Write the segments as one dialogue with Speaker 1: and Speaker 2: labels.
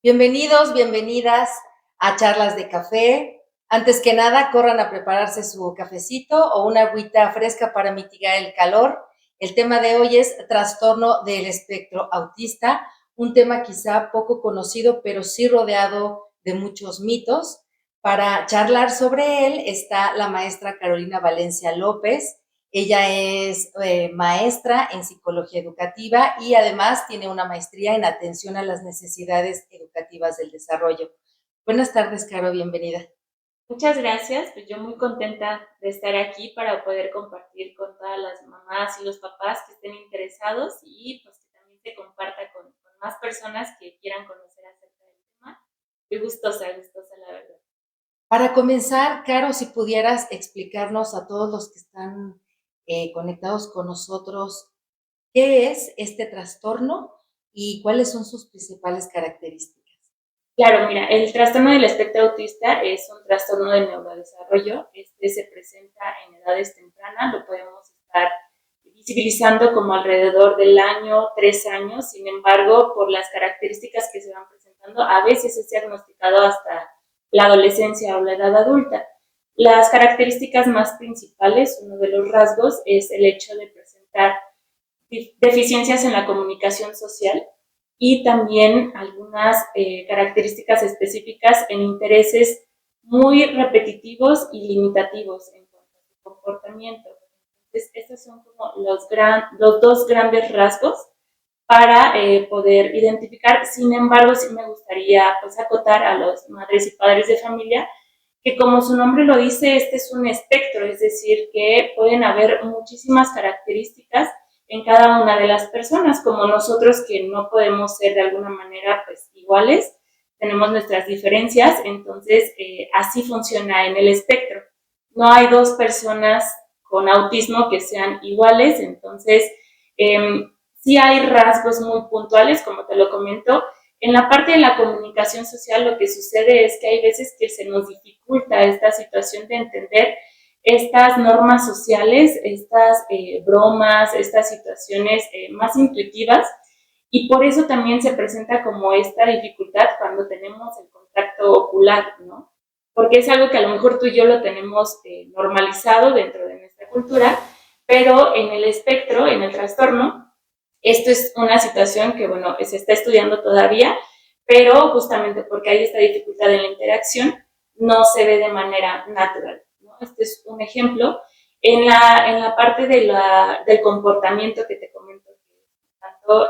Speaker 1: Bienvenidos, bienvenidas a Charlas de Café. Antes que nada, corran a prepararse su cafecito o una agüita fresca para mitigar el calor. El tema de hoy es trastorno del espectro autista, un tema quizá poco conocido, pero sí rodeado de muchos mitos. Para charlar sobre él está la maestra Carolina Valencia López. Ella es maestra en psicología educativa y además tiene una maestría en atención a las necesidades educativas del desarrollo. Buenas tardes, Caro, bienvenida.
Speaker 2: Muchas gracias, pues yo muy contenta de estar aquí para poder compartir con todas las mamás y los papás que estén interesados y pues que también se comparta con más personas que quieran conocer acerca del tema. Muy gustosa, gustosa la verdad.
Speaker 1: Para comenzar, Caro, si pudieras explicarnos a todos los que están conectados con nosotros, ¿qué es este trastorno y cuáles son sus principales características?
Speaker 2: Claro, mira, el trastorno del espectro autista es un trastorno del neurodesarrollo. Este se presenta en edades tempranas, lo podemos estar visibilizando como alrededor del año, 3 años. Sin embargo, por las características que se van presentando, a veces es diagnosticado hasta la adolescencia o la edad adulta. Las características más principales, uno de los rasgos, es el hecho de presentar deficiencias en la comunicación social y también algunas características específicas en intereses muy repetitivos y limitativos en cuanto a su comportamiento. Entonces, estos son como los dos grandes rasgos para poder identificar. Sin embargo, sí me gustaría pues acotar a los madres y padres de familia que, como su nombre lo dice, este es un espectro, es decir, que pueden haber muchísimas características en cada una de las personas, como nosotros que no podemos ser de alguna manera pues iguales, tenemos nuestras diferencias. Entonces así funciona en el espectro. No hay dos personas con autismo que sean iguales. Entonces sí hay rasgos muy puntuales, como te lo comento. En la parte de la comunicación social lo que sucede es que hay veces que se nos dificulta esta situación de entender estas normas sociales, estas bromas, estas situaciones más intuitivas, y por eso también se presenta como esta dificultad cuando tenemos el contacto ocular, ¿no? Porque es algo que a lo mejor tú y yo lo tenemos normalizado dentro de nuestra cultura, pero en el espectro, en el trastorno, esto es una situación que, bueno, se está estudiando todavía, pero justamente porque hay esta dificultad en la interacción, no se ve de manera natural, ¿no? Este es un ejemplo. En la parte del comportamiento que te comento, tanto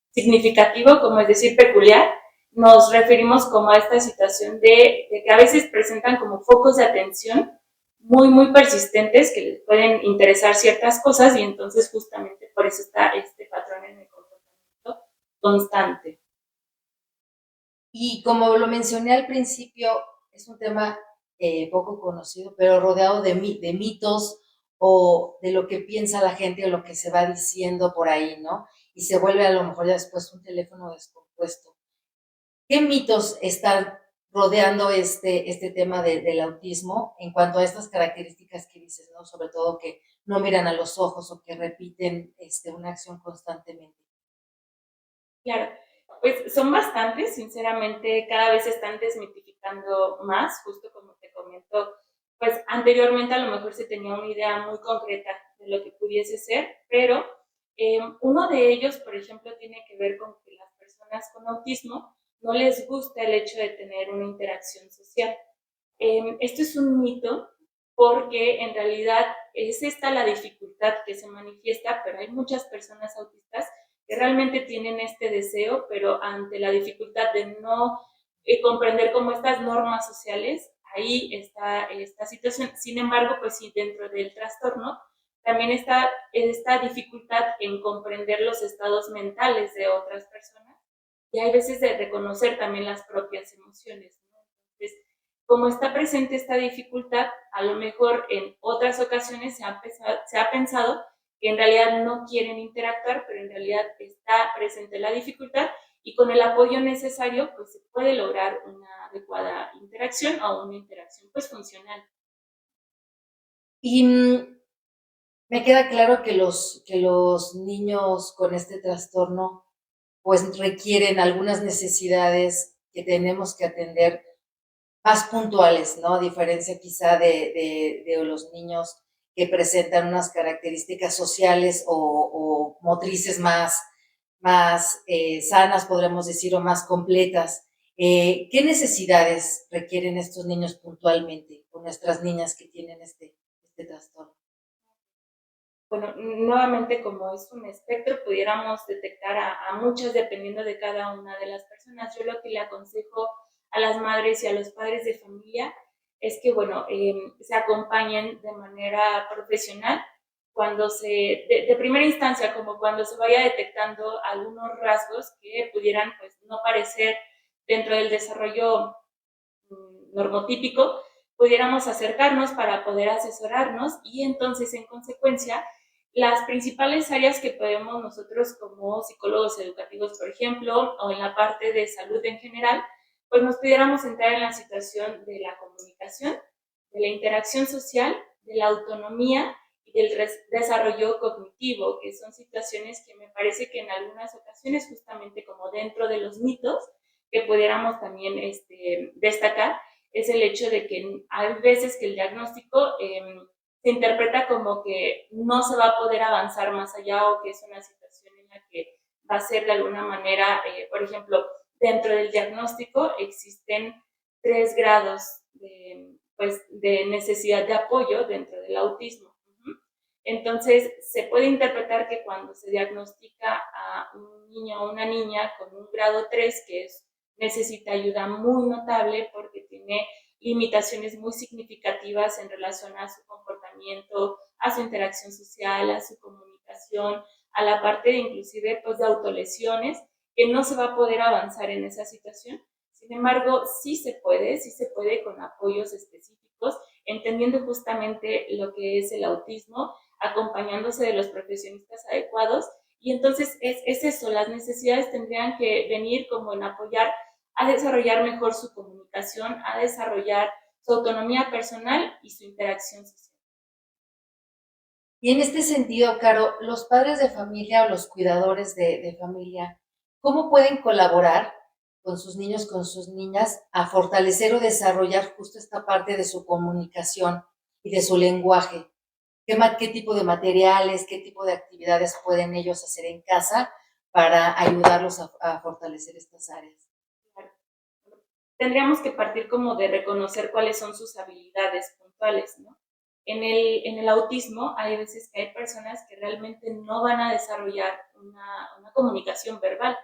Speaker 2: significativo como es decir peculiar, nos referimos como a esta situación de que a veces presentan como focos de atención muy, muy persistentes que les pueden interesar ciertas cosas, y entonces justamente por eso está este patrón en el comportamiento constante.
Speaker 1: Y como lo mencioné al principio, es un tema poco conocido, pero rodeado de mitos o de lo que piensa la gente o lo que se va diciendo por ahí, ¿no? Y se vuelve a lo mejor ya después un teléfono descompuesto. ¿Qué mitos están rodeando este tema del autismo en cuanto a estas características que dices, ¿no? Sobre todo que no miran a los ojos o que repiten una acción constantemente.
Speaker 2: Claro, pues son bastantes, sinceramente, cada vez se están desmitificando más, justo como te comento, pues anteriormente a lo mejor se tenía una idea muy concreta de lo que pudiese ser, pero uno de ellos, por ejemplo, tiene que ver con que las personas con autismo no les gusta el hecho de tener una interacción social. Esto es un mito porque en realidad es esta la dificultad que se manifiesta, pero hay muchas personas autistas que realmente tienen este deseo, pero ante la dificultad de no comprender como estas normas sociales, ahí está esta situación. Sin embargo, pues sí, dentro del trastorno también está esta dificultad en comprender los estados mentales de otras personas, y hay veces de reconocer también las propias emociones, ¿no? Entonces, como está presente esta dificultad, a lo mejor en otras ocasiones se ha pensado que en realidad no quieren interactuar, pero en realidad está presente la dificultad, y con el apoyo necesario pues se puede lograr una adecuada interacción o una interacción pues funcional.
Speaker 1: Y me queda claro que los niños con este trastorno pues requieren algunas necesidades que tenemos que atender más puntuales, ¿no? A diferencia quizá de los niños que presentan unas características sociales o motrices más sanas, podremos decir, o más completas. ¿Qué necesidades requieren estos niños puntualmente o nuestras niñas que tienen este trastorno?
Speaker 2: Bueno, nuevamente como es un espectro, pudiéramos detectar a muchas dependiendo de cada una de las personas. Yo lo que le aconsejo a las madres y a los padres de familia es que, bueno, se acompañen de manera profesional cuando de primera instancia, como cuando se vaya detectando algunos rasgos que pudieran, pues, no parecer dentro del desarrollo normotípico, pudiéramos acercarnos para poder asesorarnos y entonces, en consecuencia, las principales áreas que podemos nosotros como psicólogos educativos, por ejemplo, o en la parte de salud en general, pues nos pudiéramos entrar en la situación de la comunicación, de la interacción social, de la autonomía y del desarrollo cognitivo, que son situaciones que me parece que en algunas ocasiones, justamente como dentro de los mitos, que pudiéramos también destacar, es el hecho de que hay veces que el diagnóstico se interpreta como que no se va a poder avanzar más allá o que es una situación en la que va a ser de alguna manera, por ejemplo, dentro del diagnóstico existen 3 grados de necesidad de apoyo dentro del autismo. Entonces, se puede interpretar que cuando se diagnostica a un niño o una niña con un grado 3, que necesita ayuda muy notable porque tiene limitaciones muy significativas en relación a su comportamiento, a su interacción social, a su comunicación, a la parte de inclusive pues, de autolesiones, que no se va a poder avanzar en esa situación. Sin embargo, sí se puede con apoyos específicos, entendiendo justamente lo que es el autismo, acompañándose de los profesionistas adecuados. Y entonces es eso, las necesidades tendrían que venir como en apoyar a desarrollar mejor su comunicación, a desarrollar su autonomía personal y su interacción social.
Speaker 1: Y en este sentido, Caro, los padres de familia o los cuidadores de familia, ¿cómo pueden colaborar con sus niños, con sus niñas, a fortalecer o desarrollar justo esta parte de su comunicación y de su lenguaje? ¿Qué tipo de materiales, qué tipo de actividades pueden ellos hacer en casa para ayudarlos a fortalecer estas áreas?
Speaker 2: Tendríamos que partir como de reconocer cuáles son sus habilidades puntuales, ¿no? En el autismo hay veces que hay personas que realmente no van a desarrollar una comunicación verbal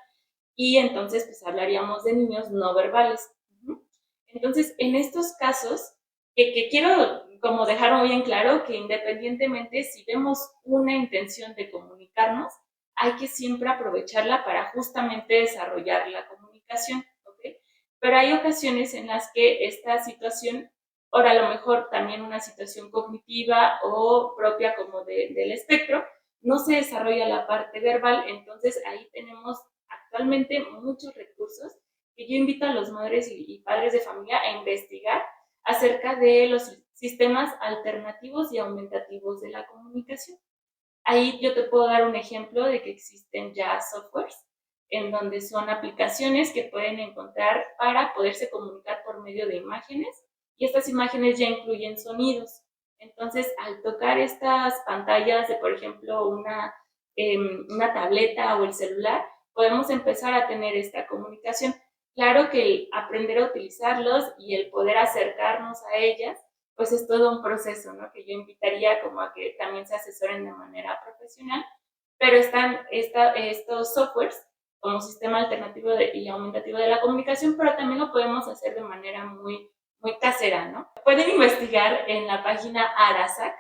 Speaker 2: y entonces pues hablaríamos de niños no verbales. Entonces, en estos casos, que quiero como dejar muy en claro que independientemente si vemos una intención de comunicarnos, hay que siempre aprovecharla para justamente desarrollar la comunicación, ¿ok? Pero hay ocasiones en las que esta situación, ahora a lo mejor también una situación cognitiva o propia como del espectro, no se desarrolla la parte verbal, entonces ahí tenemos actualmente muchos recursos que yo invito a los madres y padres de familia a investigar acerca de los sistemas alternativos y aumentativos de la comunicación. Ahí yo te puedo dar un ejemplo de que existen ya softwares en donde son aplicaciones que pueden encontrar para poderse comunicar por medio de imágenes y estas imágenes ya incluyen sonidos. Entonces, al tocar estas pantallas de, por ejemplo, una tableta o el celular, podemos empezar a tener esta comunicación. Claro que el aprender a utilizarlos y el poder acercarnos a ellas pues es todo un proceso, ¿no? Que yo invitaría como a que también se asesoren de manera profesional, pero están estos softwares como sistema alternativo y aumentativo de la comunicación, pero también lo podemos hacer de manera muy casera, ¿no? Pueden investigar en la página Arasac.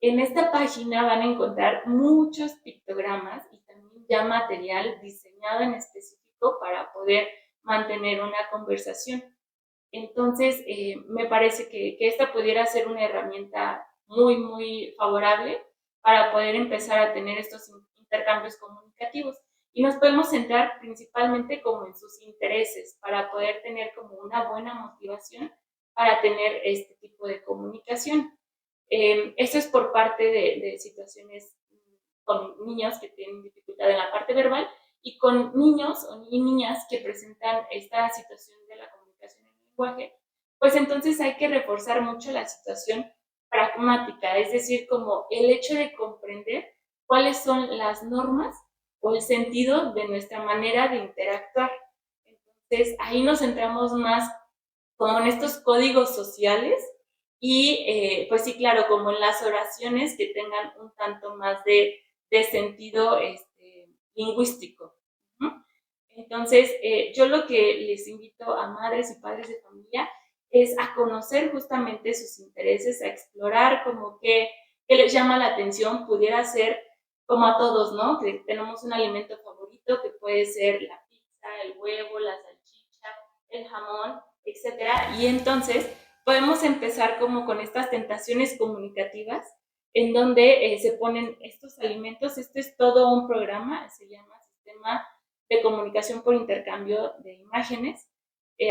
Speaker 2: En esta página van a encontrar muchos pictogramas y también ya material diseñado en específico para poder mantener una conversación. Entonces, me parece que esta pudiera ser una herramienta muy favorable para poder empezar a tener estos intercambios comunicativos. Y nos podemos centrar principalmente como en sus intereses para poder tener como una buena motivación para tener este tipo de comunicación. Esto es por parte de situaciones con niños que tienen dificultad en la parte verbal y con niños o niñas que presentan esta situación de la comunicación en el lenguaje, pues entonces hay que reforzar mucho la situación pragmática, es decir, como el hecho de comprender cuáles son las normas o el sentido de nuestra manera de interactuar. Entonces, ahí nos centramos más como en estos códigos sociales y, pues sí, claro, como en las oraciones que tengan un tanto más de sentido lingüístico. ¿No? Entonces, yo lo que les invito a madres y padres de familia es a conocer justamente sus intereses, a explorar como qué les llama la atención, pudiera ser como a todos, ¿no? Que tenemos un alimento favorito que puede ser la pizza, el huevo, la salchicha, el jamón, etcétera. Y entonces podemos empezar como con estas tentaciones comunicativas en donde se ponen estos alimentos. Este es todo un programa, se llama Sistema de Comunicación por Intercambio de Imágenes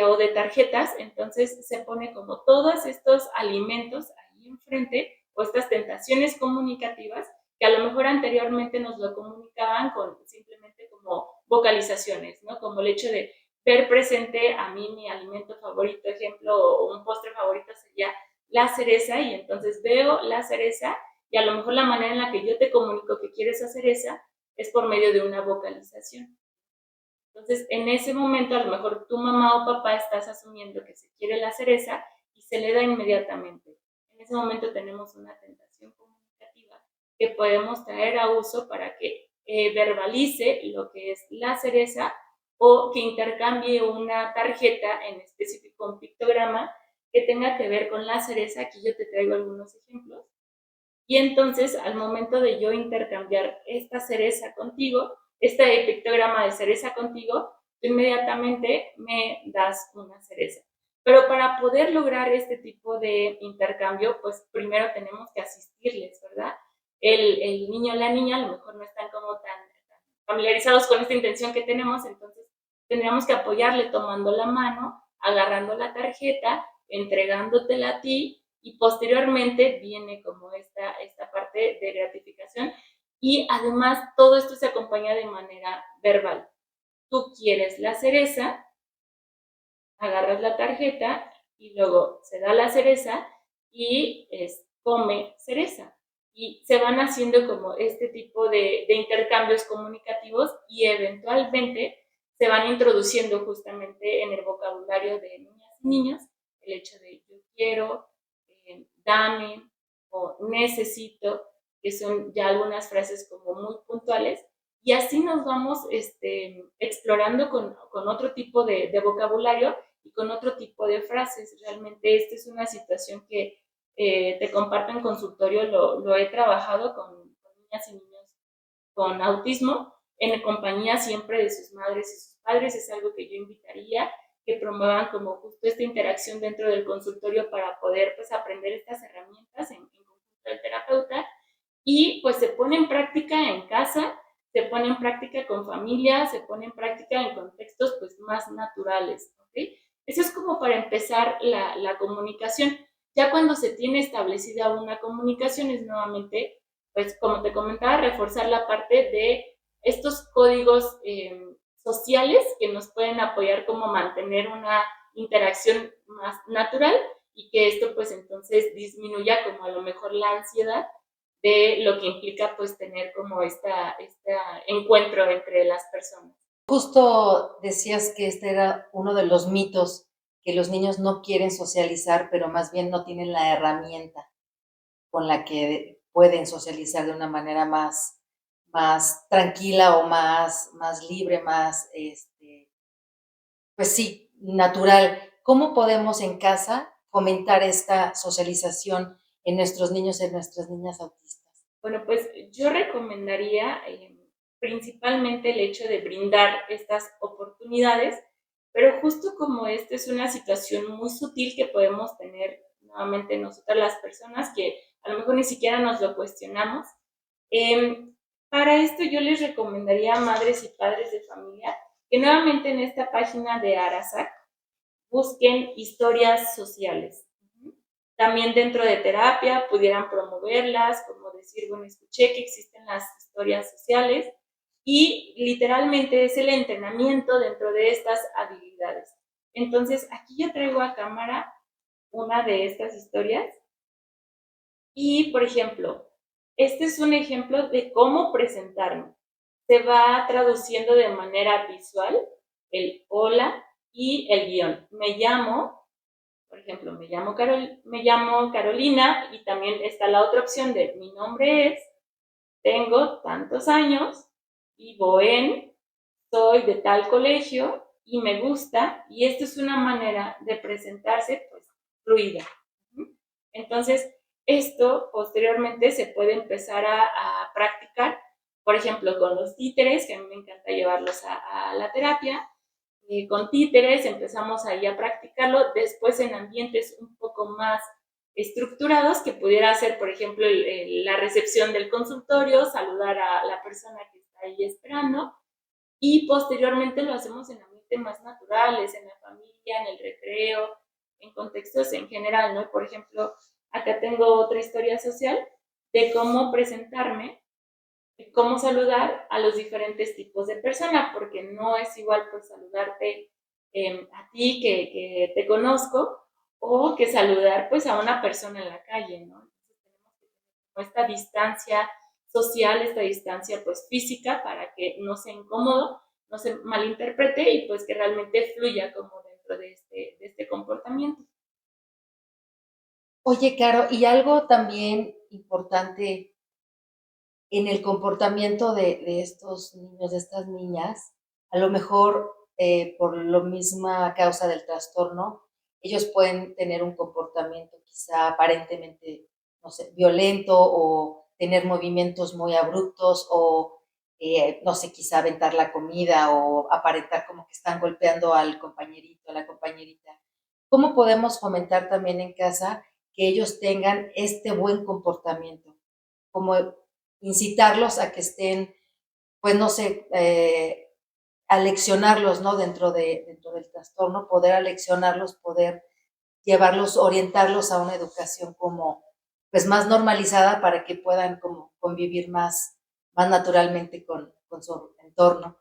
Speaker 2: o de tarjetas. Entonces se pone como todos estos alimentos ahí enfrente o estas tentaciones comunicativas que a lo mejor anteriormente nos lo comunicaban con simplemente como vocalizaciones, ¿no? Como el hecho de ver presente a mí mi alimento favorito, ejemplo, o un postre favorito sería la cereza, y entonces veo la cereza y a lo mejor la manera en la que yo te comunico que quieres hacer esa es por medio de una vocalización. Entonces, en ese momento, a lo mejor tu mamá o papá estás asumiendo que se quiere la cereza y se le da inmediatamente. En ese momento tenemos una tentación comunicativa que podemos traer a uso para que verbalice lo que es la cereza o que intercambie una tarjeta, en específico un pictograma, que tenga que ver con la cereza. Aquí yo te traigo algunos ejemplos. Y entonces, al momento de yo intercambiar esta cereza contigo, este pictograma de cereza contigo, tú inmediatamente me das una cereza. Pero para poder lograr este tipo de intercambio, pues primero tenemos que asistirles, ¿verdad? El niño o la niña a lo mejor no están como tan familiarizados con esta intención que tenemos, entonces tendríamos que apoyarle tomando la mano, agarrando la tarjeta, entregándotela a ti, y posteriormente viene como esta parte de gratificación, y además todo esto se acompaña de manera verbal. Tú quieres la cereza, agarras la tarjeta y luego se da la cereza y come cereza. Y se van haciendo como este tipo de intercambios comunicativos y eventualmente se van introduciendo justamente en el vocabulario de niñas y niños el hecho de yo quiero, dame o necesito, que son ya algunas frases como muy puntuales, y así nos vamos explorando con otro tipo de vocabulario y con otro tipo de frases. Realmente esta es una situación que te comparto en consultorio, lo he trabajado con niñas y niños con autismo, en compañía siempre de sus madres y sus padres. Es algo que yo invitaría, que promuevan como justo esta interacción dentro del consultorio para poder pues aprender estas herramientas en conjunto del terapeuta, y pues se pone en práctica en casa, se pone en práctica con familia, se pone en práctica en contextos pues más naturales, ¿ok? Eso es como para empezar la comunicación. Ya cuando se tiene establecida una comunicación es nuevamente, pues como te comentaba, reforzar la parte de estos códigos sociales que nos pueden apoyar como mantener una interacción más natural, y que esto pues entonces disminuya como a lo mejor la ansiedad de lo que implica pues tener como este encuentro entre las personas.
Speaker 1: Justo decías que este era uno de los mitos, que los niños no quieren socializar, pero más bien no tienen la herramienta con la que pueden socializar de una manera más tranquila o más libre, pues sí, natural. ¿Cómo podemos en casa fomentar esta socialización en nuestros niños y en nuestras niñas autistas?
Speaker 2: Bueno, pues yo recomendaría principalmente el hecho de brindar estas oportunidades, pero justo como esta es una situación muy sutil que podemos tener nuevamente nosotras las personas, que a lo mejor ni siquiera nos lo cuestionamos, para esto yo les recomendaría a madres y padres de familia que nuevamente en esta página de Arasac busquen historias sociales. También dentro de terapia pudieran promoverlas, como decir, bueno, escuché que existen las historias sociales, y literalmente es el entrenamiento dentro de estas habilidades. Entonces, aquí yo traigo a cámara una de estas historias y, por ejemplo, este es un ejemplo de cómo presentarme. Se va traduciendo de manera visual el hola y el guión. Me llamo, por ejemplo, me llamo Carolina y también está la otra opción de mi nombre es, tengo tantos años, vivo en, soy de tal colegio y me gusta, y esto es una manera de presentarse pues fluida. Entonces, esto posteriormente se puede empezar a practicar, por ejemplo, con los títeres, que a mí me encanta llevarlos a la terapia. Con títeres empezamos ahí a practicarlo, después en ambientes un poco más estructurados, que pudiera ser, por ejemplo, la recepción del consultorio, saludar a la persona que está ahí esperando, y posteriormente lo hacemos en ambientes más naturales, en la familia, en el recreo, en contextos en general, ¿no? Por ejemplo, acá tengo otra historia social de cómo presentarme, cómo saludar a los diferentes tipos de personas, porque no es igual pues saludarte a ti que te conozco o que saludar pues a una persona en la calle, ¿no? Entonces tenemos que tener esta distancia social, esta distancia pues física para que no sea incómodo, no se malinterprete y pues que realmente fluya como dentro de este comportamiento.
Speaker 1: Oye, Caro, y algo también importante en el comportamiento de estos niños, de estas niñas, a lo mejor por la misma causa del trastorno, ellos pueden tener un comportamiento quizá aparentemente, no sé, violento o tener movimientos muy abruptos o, no sé, quizá aventar la comida o aparentar como que están golpeando al compañerito, a la compañerita. ¿Cómo podemos fomentar también en casa que ellos tengan este buen comportamiento? Como incitarlos a que estén, pues no sé, aleccionarlos, ¿no? Dentro del trastorno, poder aleccionarlos, poder llevarlos, orientarlos a una educación como, pues más normalizada para que puedan como convivir más naturalmente con su entorno.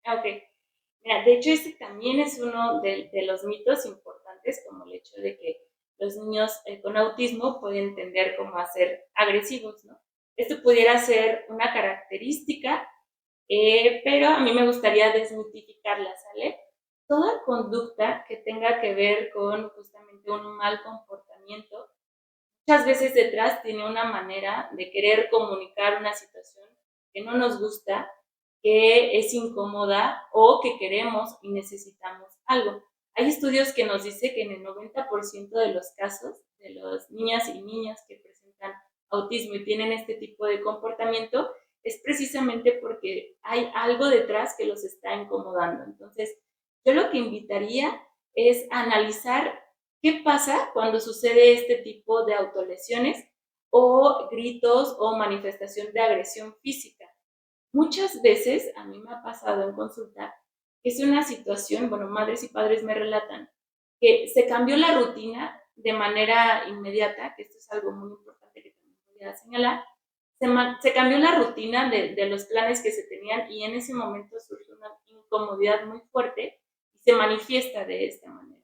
Speaker 2: Ah, ok. Mira, de hecho, este también es uno de los mitos importantes, como el hecho de que los niños con autismo pueden tender como a ser agresivos, ¿no? Esto pudiera ser una característica, pero a mí me gustaría desmitificarla, ¿sale? Toda conducta que tenga que ver con justamente un mal comportamiento, muchas veces detrás tiene una manera de querer comunicar una situación que no nos gusta, que es incómoda o que queremos y necesitamos algo. Hay estudios que nos dicen que en el 90% de los casos de las niñas y niños que presentan autismo y tienen este tipo de comportamiento es precisamente porque hay algo detrás que los está incomodando. Entonces, yo lo que invitaría es analizar qué pasa cuando sucede este tipo de autolesiones o gritos o manifestación de agresión física. Muchas veces a mí me ha pasado en consulta que es una situación, bueno, madres y padres me relatan que se cambió la rutina de manera inmediata, que esto es algo muy importante que también voy a señalar, se cambió la rutina de los planes que se tenían y en ese momento surge una incomodidad muy fuerte y se manifiesta de esta manera.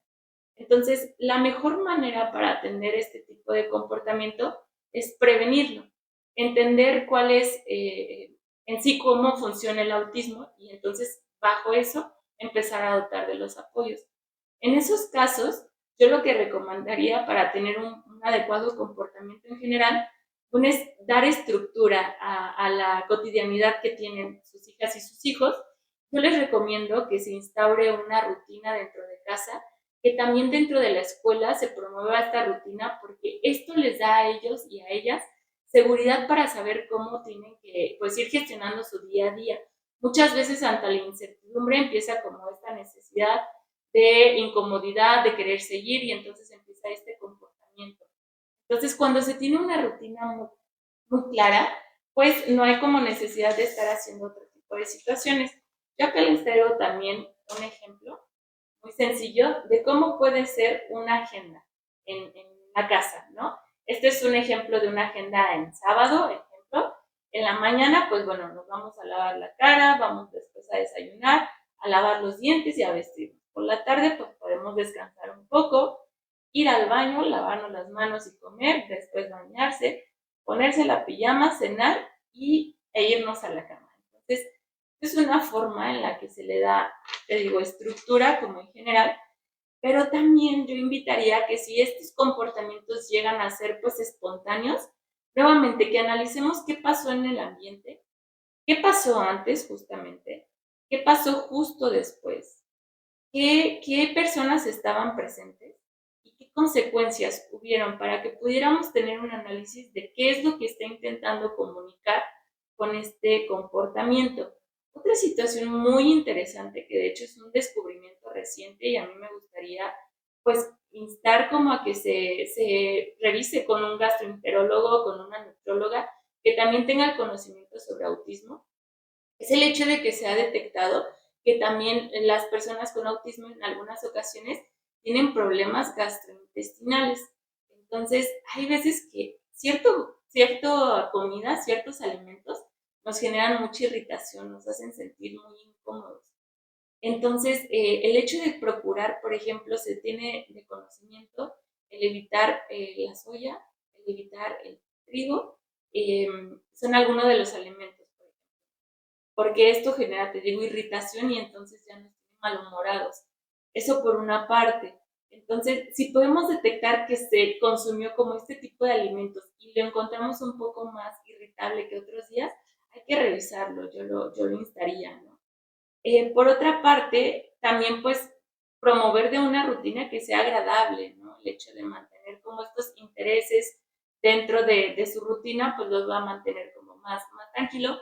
Speaker 2: Entonces, la mejor manera para atender este tipo de comportamiento es prevenirlo, entender cuál es en sí cómo funciona el autismo y entonces bajo eso empezar a dotar de los apoyos. En esos casos, yo lo que recomendaría para tener un adecuado comportamiento en general, uno es dar estructura a la cotidianidad que tienen sus hijas y sus hijos. Yo les recomiendo que se instaure una rutina dentro de casa, que también dentro de la escuela se promueva esta rutina porque esto les da a ellos y a ellas seguridad para saber cómo tienen que pues, ir gestionando su día a día. Muchas veces ante la incertidumbre empieza como esta necesidad de incomodidad, de querer seguir y entonces empieza este comportamiento. Entonces, cuando se tiene una rutina muy clara, pues no hay como necesidad de estar haciendo otro tipo de situaciones. Yo acá les traigo también un ejemplo muy sencillo de cómo puede ser una agenda en la casa, ¿no? Este es un ejemplo de una agenda en sábado, ejemplo. En la mañana, pues bueno, nos vamos a lavar la cara, vamos después a desayunar, a lavar los dientes y a vestirnos. Por la tarde, pues podemos descansar un poco, ir al baño, lavarnos las manos y comer, después bañarse, ponerse la pijama, cenar e irnos a la cama. Entonces, es una forma en la que se le da, te digo, estructura como en general, pero también yo invitaría a que si estos comportamientos llegan a ser pues espontáneos, nuevamente que analicemos qué pasó en el ambiente, qué pasó antes justamente, qué pasó justo después, qué personas estaban presentes y qué consecuencias hubieron para que pudiéramos tener un análisis de qué es lo que está intentando comunicar con este comportamiento. Otra situación muy interesante, que de hecho es un descubrimiento reciente y a mí me gustaría pues instar como a que se revise con un gastroenterólogo o con una nutróloga que también tenga conocimiento sobre autismo, es el hecho de que se ha detectado que también las personas con autismo en algunas ocasiones tienen problemas gastrointestinales. Entonces, hay veces que cierta comida, ciertos alimentos nos generan mucha irritación, nos hacen sentir muy incómodos. Entonces, el hecho de procurar, por ejemplo, se tiene de conocimiento el evitar la soya, el evitar el trigo, eh, son algunos de los alimentos, porque esto genera, te digo, irritación y entonces ya nos tiene malhumorados. Eso por una parte. Entonces, si podemos detectar que se consumió como este tipo de alimentos y lo encontramos un poco más irritable que otros días, hay que revisarlo, yo lo instaría, ¿no? Por otra parte, también pues promover de una rutina que sea agradable, ¿no? El hecho de mantener como estos intereses dentro de su rutina, pues los va a mantener como más tranquilo,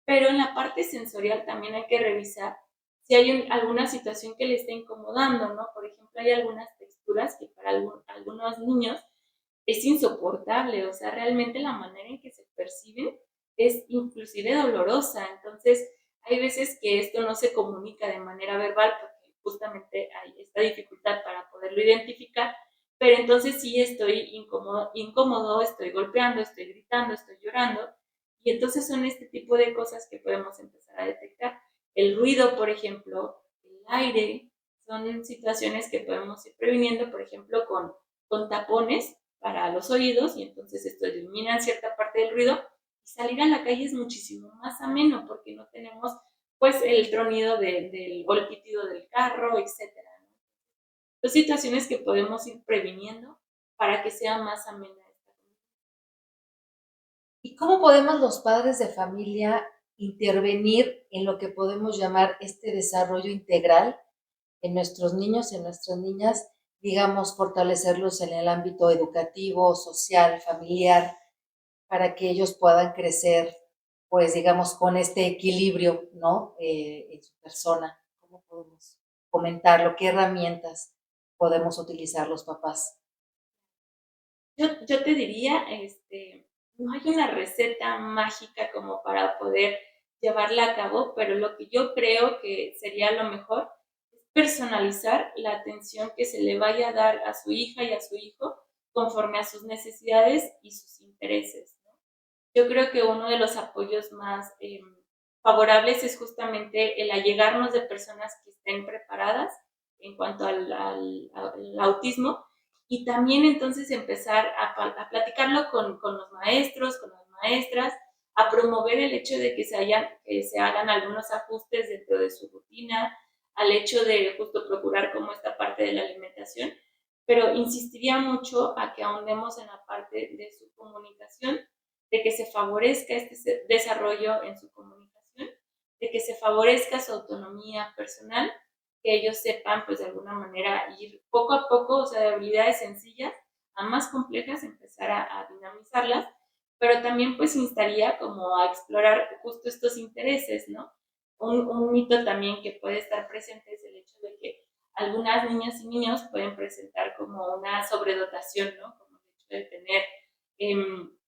Speaker 2: pero en la parte sensorial también hay que revisar si hay alguna situación que le está incomodando, ¿no? Por ejemplo, hay algunas texturas que para algunos niños es insoportable, o sea, realmente la manera en que se perciben es inclusive dolorosa, entonces hay veces que esto no se comunica de manera verbal porque justamente hay esta dificultad para poderlo identificar, pero entonces sí estoy incómodo, estoy golpeando, estoy gritando, estoy llorando, y entonces son este tipo de cosas que podemos empezar a detectar. El ruido, por ejemplo, el aire, son situaciones que podemos ir previniendo, por ejemplo, con tapones para los oídos, y entonces esto elimina cierta parte del ruido, y salir a la calle es muchísimo más ameno porque no tenemos pues el tronido o el pitido del carro, etcétera, ¿no? Son situaciones que podemos ir previniendo para que sea más amena esta comida.
Speaker 1: ¿Y cómo podemos los padres de familia intervenir en lo que podemos llamar este desarrollo integral en nuestros niños y en nuestras niñas, digamos, fortalecerlos en el ámbito educativo, social, familiar, para que ellos puedan crecer, pues, digamos, con este equilibrio, ¿no? En su persona? ¿Cómo podemos comentarlo? ¿Qué herramientas podemos utilizar los papás?
Speaker 2: Yo te diría, no hay una receta mágica como para poder llevarla a cabo, pero lo que yo creo que sería lo mejor es personalizar la atención que se le vaya a dar a su hija y a su hijo conforme a sus necesidades y sus intereses, ¿no? Yo creo que uno de los apoyos más favorables es justamente el allegarnos de personas que estén preparadas en cuanto al autismo, y también entonces empezar a platicarlo con los maestros, con las maestras, a promover el hecho de que se hagan algunos ajustes dentro de su rutina, al hecho de justo procurar como esta parte de la alimentación, pero insistiría mucho a que ahondemos en la parte de su comunicación, de que se favorezca este desarrollo en su comunicación, de que se favorezca su autonomía personal, que ellos sepan, pues de alguna manera, ir poco a poco, o sea, de habilidades sencillas a más complejas, empezar a dinamizarlas, pero también pues instaría como a explorar justo estos intereses, ¿no? Un mito también que puede estar presente es el hecho de que algunas niñas y niños pueden presentar como una sobredotación, ¿no? Como el hecho de tener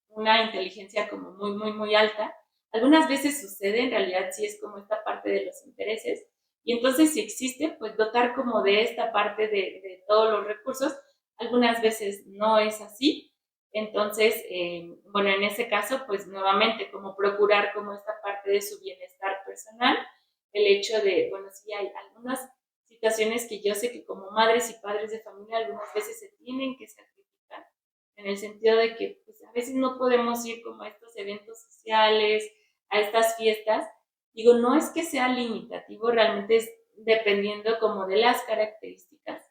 Speaker 2: una inteligencia como muy alta. Algunas veces sucede, en realidad sí es como esta parte de los intereses, y entonces si existe, pues dotar como de esta parte de todos los recursos. Algunas veces no es así, Entonces, bueno, en ese caso, pues nuevamente, como procurar como esta parte de su bienestar personal, el hecho de, bueno, sí hay algunas situaciones que yo sé que como madres y padres de familia algunas veces se tienen que sacrificar, en el sentido de que pues, a veces no podemos ir como a estos eventos sociales, a estas fiestas. Digo, no es que sea limitativo, realmente es dependiendo como de las características,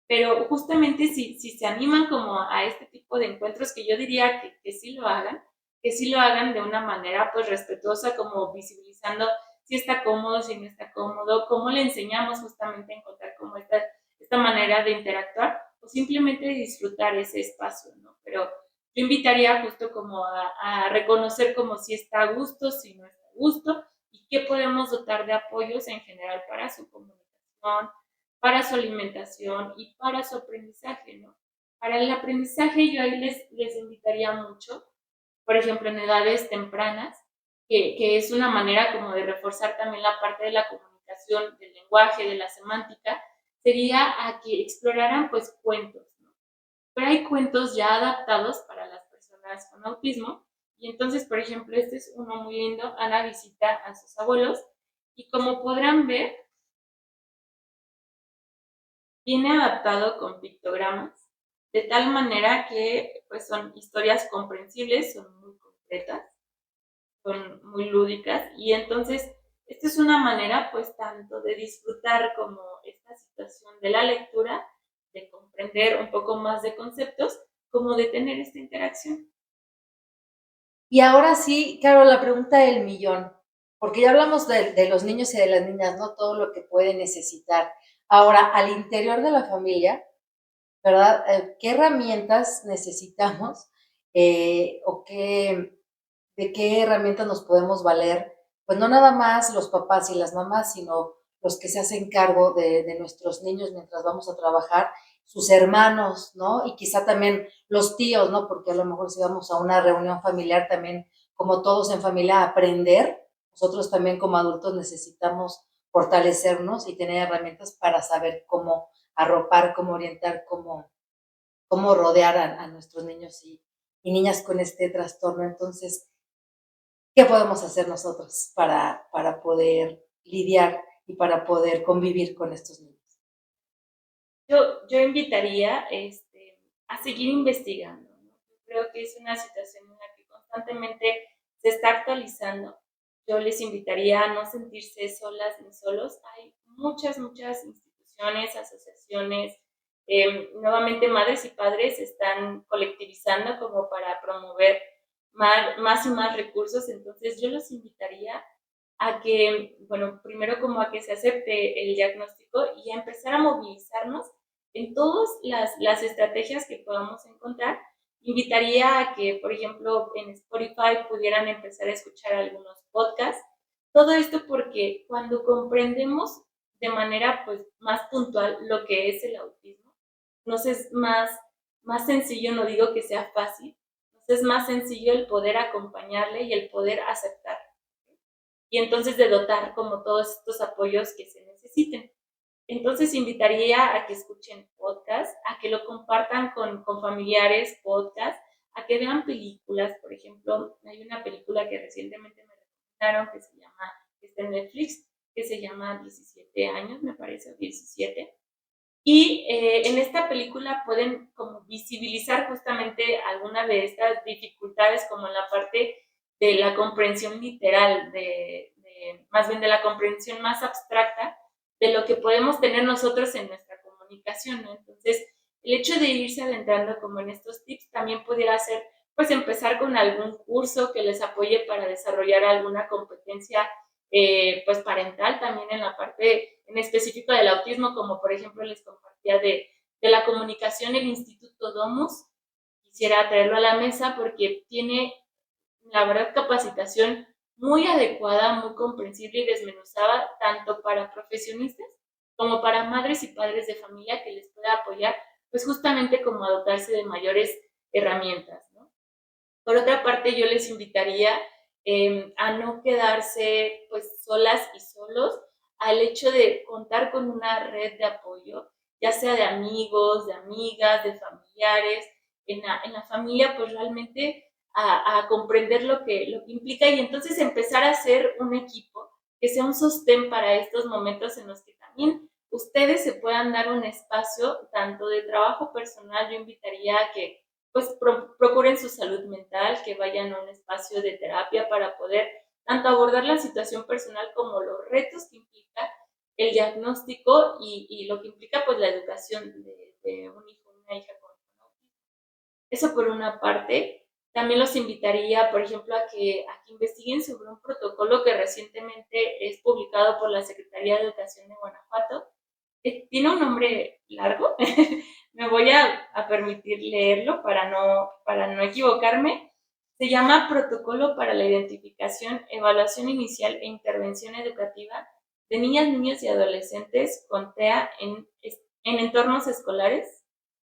Speaker 2: pero justamente si se animan como a este tipo de encuentros, que yo diría que sí lo hagan, que sí lo hagan de una manera pues respetuosa, como visibilizando si está cómodo, si no está cómodo, cómo le enseñamos justamente a encontrar como esta manera de interactuar o simplemente disfrutar ese espacio, ¿no? Pero yo invitaría justo como a reconocer como si está a gusto, si no está a gusto y qué podemos dotar de apoyos en general para su comunicación, para su alimentación y para su aprendizaje, ¿no? Para el aprendizaje yo ahí les invitaría mucho, por ejemplo, en edades tempranas, que es una manera como de reforzar también la parte de la comunicación, del lenguaje, de la semántica, sería a que exploraran pues cuentos, ¿no? Pero hay cuentos ya adaptados para las personas con autismo y entonces, por ejemplo, este es uno muy lindo, Ana visita a sus abuelos y como podrán ver, viene adaptado con pictogramas, de tal manera que pues son historias comprensibles, son muy concretas, son muy lúdicas y entonces esta es una manera pues tanto de disfrutar como esta situación de la lectura, de comprender un poco más de conceptos, como de tener esta interacción.
Speaker 1: Y ahora sí, claro, la pregunta del millón, porque ya hablamos de los niños y de las niñas, ¿no? Todo lo que pueden necesitar. Ahora, al interior de la familia, ¿verdad? ¿Qué herramientas necesitamos o de qué herramientas nos podemos valer? Pues no nada más los papás y las mamás, sino los que se hacen cargo de nuestros niños mientras vamos a trabajar, sus hermanos, ¿no? Y quizá también los tíos, ¿no? Porque a lo mejor si vamos a una reunión familiar también, como todos en familia, aprender. Nosotros también como adultos necesitamos fortalecernos y tener herramientas para saber cómo arropar, cómo orientar, cómo rodear a nuestros niños y niñas con este trastorno. Entonces, ¿qué podemos hacer nosotros para poder lidiar y para poder convivir con estos niños?
Speaker 2: Yo invitaría a seguir investigando, ¿no? Yo creo que es una situación en la que constantemente se está actualizando. Yo les invitaría a no sentirse solas ni solos. Hay muchas instituciones, asociaciones, nuevamente madres y padres se están colectivizando como para promover más y más recursos. Entonces yo los invitaría a que, bueno, primero como a que se acepte el diagnóstico y a empezar a movilizarnos en todas las estrategias que podamos encontrar. Invitaría a que, por ejemplo, en Spotify pudieran empezar a escuchar algunos podcasts. Todo esto porque cuando comprendemos de manera pues más puntual lo que es el autismo, nos es más sencillo, no digo que sea fácil, nos es más sencillo el poder acompañarle y el poder aceptar y entonces de dotar como todos estos apoyos que se necesiten. Entonces invitaría a que escuchen podcast, a que lo compartan con familiares, podcast, a que vean películas. Por ejemplo, hay una película que recientemente me recomendaron que se llama, que está en Netflix, que se llama 17 años, me parece, 17. Y en esta película pueden como visibilizar justamente alguna de estas dificultades como en la parte de la comprensión literal, más bien de la comprensión más abstracta de lo que podemos tener nosotros en nuestra comunicación, ¿no? Entonces, el hecho de irse adentrando como en estos tips también pudiera ser, pues, empezar con algún curso que les apoye para desarrollar alguna competencia, pues, parental, también en la parte en específico del autismo, como por ejemplo les compartía de la comunicación, el Instituto Domus. Quisiera traerlo a la mesa porque tiene, la verdad, capacitación muy adecuada, muy comprensible y desmenuzada, tanto para profesionistas como para madres y padres de familia que les pueda apoyar, pues justamente como a dotarse de mayores herramientas, ¿no? Por otra parte, yo les invitaría a no quedarse pues solas y solos, al hecho de contar con una red de apoyo, ya sea de amigos, de amigas, de familiares, en la familia, pues realmente a comprender lo que implica y entonces empezar a hacer un equipo que sea un sostén para estos momentos en los que también ustedes se puedan dar un espacio tanto de trabajo personal. Yo invitaría a que pues procuren su salud mental, que vayan a un espacio de terapia para poder tanto abordar la situación personal como los retos que implica el diagnóstico y lo que implica pues la educación de un hijo, una hija con autismo. Eso por una parte. También los invitaría, por ejemplo, a que investiguen sobre un protocolo que recientemente es publicado por la Secretaría de Educación de Guanajuato. Tiene un nombre largo, me voy a permitir leerlo para no equivocarme. Se llama Protocolo para la Identificación, Evaluación Inicial e Intervención Educativa de Niñas, Niños y Adolescentes con TEA en entornos escolares.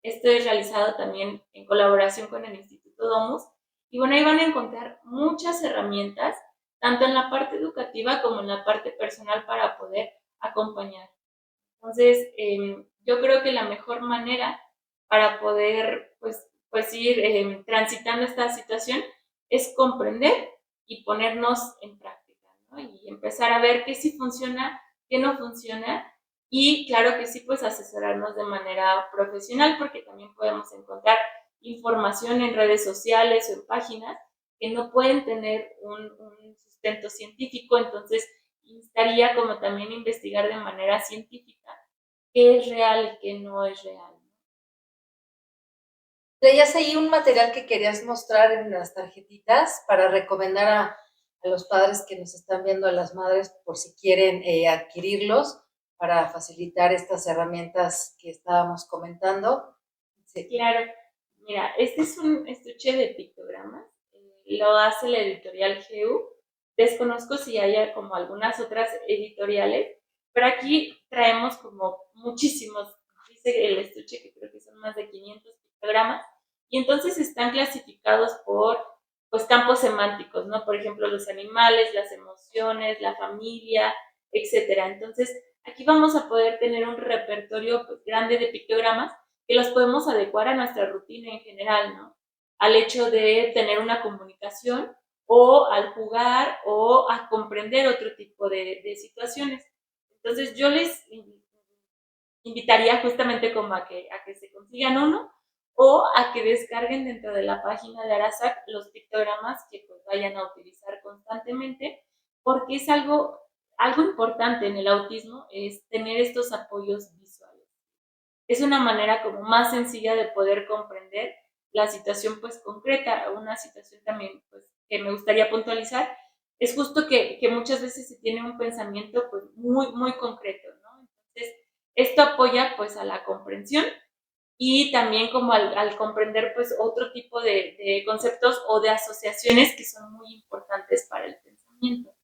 Speaker 2: Esto es realizado también en colaboración con el Instituto Domus. Y bueno, ahí van a encontrar muchas herramientas, tanto en la parte educativa como en la parte personal para poder acompañar. Entonces, yo creo que la mejor manera para poder pues ir transitando esta situación es comprender y ponernos en práctica, ¿no? Y empezar a ver qué sí funciona, qué no funciona y claro que sí, pues asesorarnos de manera profesional porque también podemos encontrar información en redes sociales o en páginas que no pueden tener un sustento científico, entonces instaría como también investigar de manera científica qué es real y qué no es real.
Speaker 1: ¿Traías ahí un material que querías mostrar en las tarjetitas para recomendar a los padres que nos están viendo, a las madres, por si quieren adquirirlos para facilitar estas herramientas que estábamos comentando? Sí.
Speaker 2: Claro, mira, este es un estuche de pictogramas, lo hace la editorial GEU. Desconozco si haya como algunas otras editoriales, pero aquí traemos como muchísimos, dice el estuche que creo que son más de 500 pictogramas, y entonces están clasificados por pues campos semánticos, ¿no? Por ejemplo, los animales, las emociones, la familia, etcétera. Entonces, aquí vamos a poder tener un repertorio pues, grande de pictogramas que los podemos adecuar a nuestra rutina en general, ¿no? Al hecho de tener una comunicación o al jugar o a comprender otro tipo de situaciones. Entonces yo les invitaría justamente como a que se consigan uno o a que descarguen dentro de la página de Arasac los pictogramas que pues vayan a utilizar constantemente, porque es algo importante en el autismo, es tener estos apoyos visuales. Es una manera como más sencilla de poder comprender la situación pues concreta. Una situación también pues que me gustaría puntualizar es justo que muchas veces se tiene un pensamiento pues muy concreto, ¿no? Entonces, esto apoya pues a la comprensión y también como al comprender pues otro tipo de conceptos o de asociaciones que son muy importantes para el pensamiento.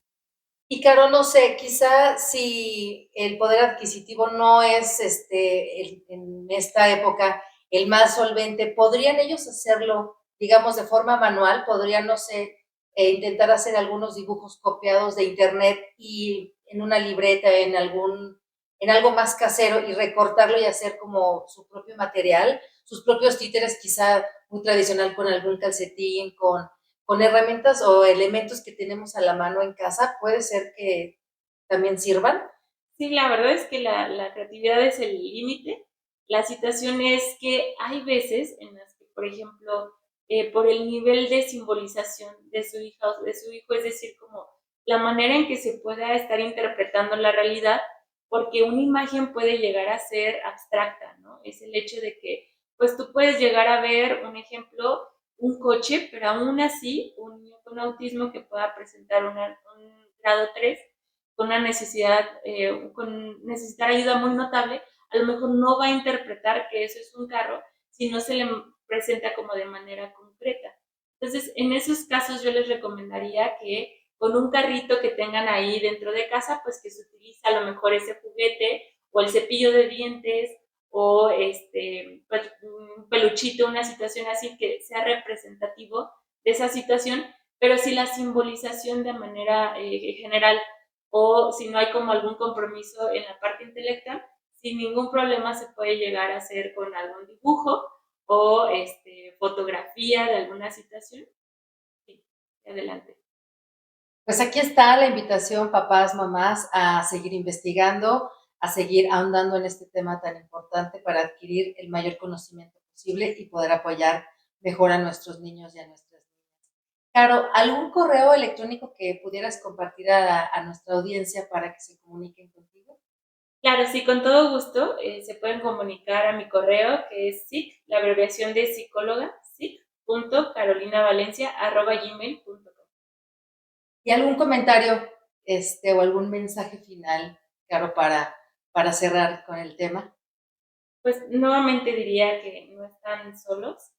Speaker 1: Y Caro, no sé, quizá si el poder adquisitivo no es en esta época el más solvente, ¿podrían ellos hacerlo, digamos, de forma manual? ¿Podrían, no sé, intentar hacer algunos dibujos copiados de internet y en una libreta, en algo más casero y recortarlo y hacer como su propio material, sus propios títeres, quizá muy tradicional con algún calcetín, con herramientas o elementos que tenemos a la mano en casa, puede ser que también sirvan?
Speaker 2: Sí, la verdad es que la creatividad es el límite. La situación es que hay veces en las que, por ejemplo, por el nivel de simbolización de su hija o de su hijo, es decir, como la manera en que se pueda estar interpretando la realidad, porque una imagen puede llegar a ser abstracta, ¿no? Es el hecho de que, pues tú puedes llegar a ver, un ejemplo, un coche, pero aún así, un niño con autismo que pueda presentar un grado 3 con una necesidad, con necesitar ayuda muy notable, a lo mejor no va a interpretar que eso es un carro si no se le presenta como de manera concreta. Entonces, en esos casos yo les recomendaría que con un carrito que tengan ahí dentro de casa, pues que se utilice a lo mejor ese juguete o el cepillo de dientes o pues, un peluchito, una situación así que sea representativo de esa situación, pero si la simbolización de manera general o si no hay como algún compromiso en la parte intelectual, sin ningún problema se puede llegar a hacer con algún dibujo o fotografía de alguna situación. Sí, adelante.
Speaker 1: Pues aquí está la invitación, papás, mamás, a seguir investigando, a seguir ahondando en este tema tan importante para adquirir el mayor conocimiento posible y poder apoyar mejor a nuestros niños y a nuestras niñas. Caro, ¿algún correo electrónico que pudieras compartir a nuestra audiencia para que se comuniquen contigo?
Speaker 2: Claro, sí, con todo gusto. Se pueden comunicar a mi correo, que es psic, la abreviación de psicóloga, psic.carolinavalencia@gmail.com.
Speaker 1: ¿Y algún comentario o algún mensaje final, Caro, para cerrar con el tema?
Speaker 2: Pues nuevamente diría que no están solos.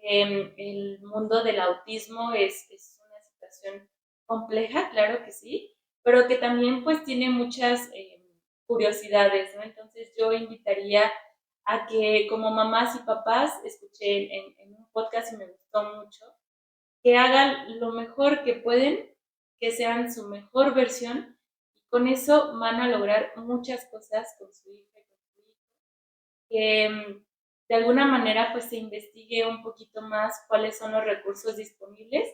Speaker 2: El mundo del autismo es una situación compleja, claro que sí, pero que también pues tiene muchas curiosidades, ¿no? Entonces yo invitaría a que como mamás y papás, escuché en un podcast y me gustó mucho, que hagan lo mejor que pueden, que sean su mejor versión y con eso van a lograr muchas cosas con su hija y con su hijo. Que de alguna manera pues se investigue un poquito más cuáles son los recursos disponibles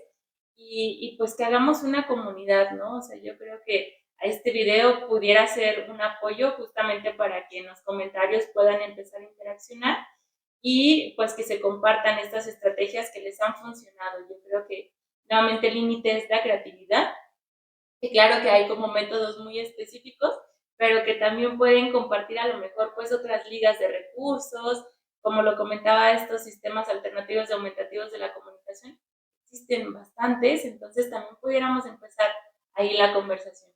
Speaker 2: y pues que hagamos una comunidad, ¿no? O sea, yo creo que a este video pudiera ser un apoyo justamente para que en los comentarios puedan empezar a interaccionar y pues que se compartan estas estrategias que les han funcionado. Yo creo que nuevamente el límite es la creatividad y claro que hay como métodos muy específicos, pero que también pueden compartir a lo mejor pues otras ligas de recursos, como lo comentaba, estos sistemas alternativos y aumentativos de la comunicación, existen bastantes, entonces también pudiéramos empezar ahí la conversación.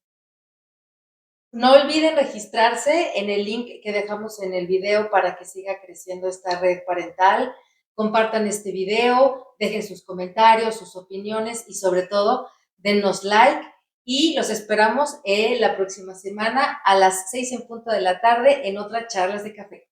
Speaker 1: No olviden registrarse en el link que dejamos en el video para que siga creciendo esta red parental. Compartan este video, dejen sus comentarios, sus opiniones y sobre todo, dennos like y los esperamos la próxima semana a las 6 en punto de la tarde en otras charlas de café.